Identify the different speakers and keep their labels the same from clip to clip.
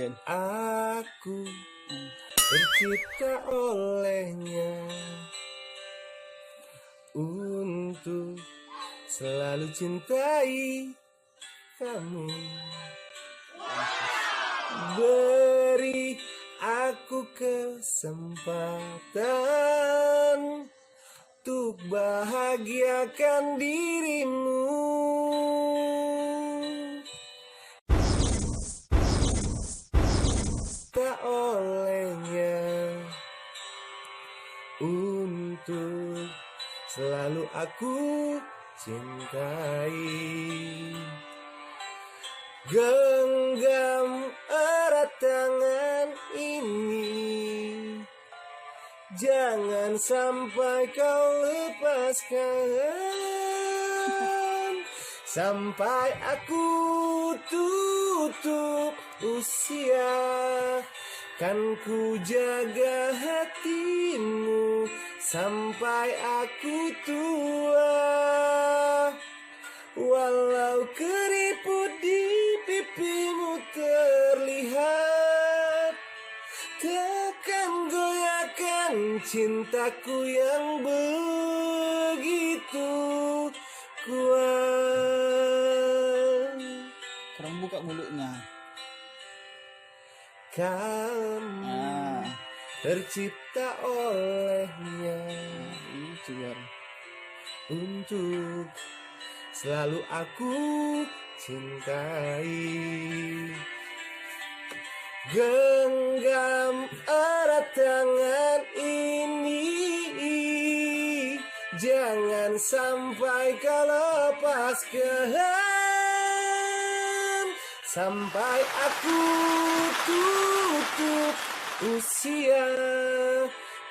Speaker 1: Gen.
Speaker 2: Aku tercipta olehnya untuk selalu cintai kamu. Beri aku kesempatan untuk bahagiakan dirimu. Tak olehnya untuk selalu aku cintai. Genggam erat tangan ini, jangan sampai kau lepaskan. Sampai aku tutup usia, kan ku jaga hatimu sampai aku tua. Walau keriput di pipimu terlihat, takkan goyahkan cintaku yang begitu kuat.
Speaker 1: Kurang buka mulutnya.
Speaker 2: Kamu tercipta olehnya untuk selalu aku cintai. Genggam erat tangan ini, jangan sampai kau lepaskan. Sampai aku tutup usia,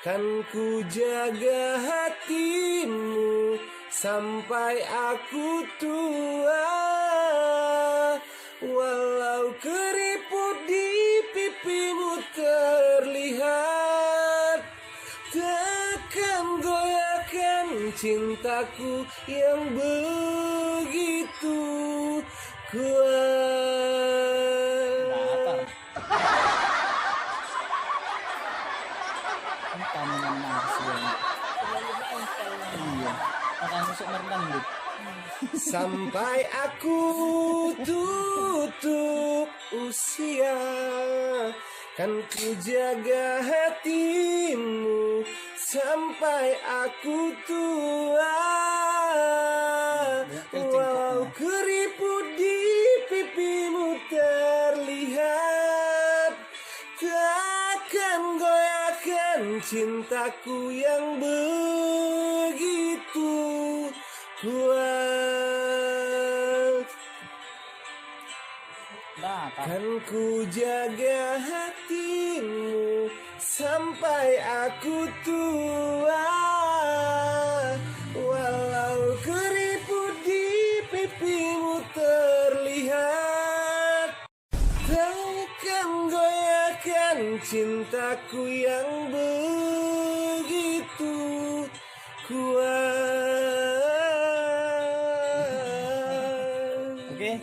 Speaker 2: kan ku jaga hatimu sampai aku tua. Walau keriput di pipimu terlihat, takkan goyahkan cintaku yang begitu kuat.
Speaker 1: Kamu nangis banget. Iya, akan masuk merendang.
Speaker 2: Sampai aku tutup usia, kan ku jaga hatimu sampai aku tua. Walau keriput di pipimu terlihat, takkan goyahkan cintaku yang begitu kuat. Kan ku jaga hatimu sampai aku tua. Walau keriput di pipimu terlihat, takkan goyahkan cintaku yang begitu kuat.
Speaker 1: Oke.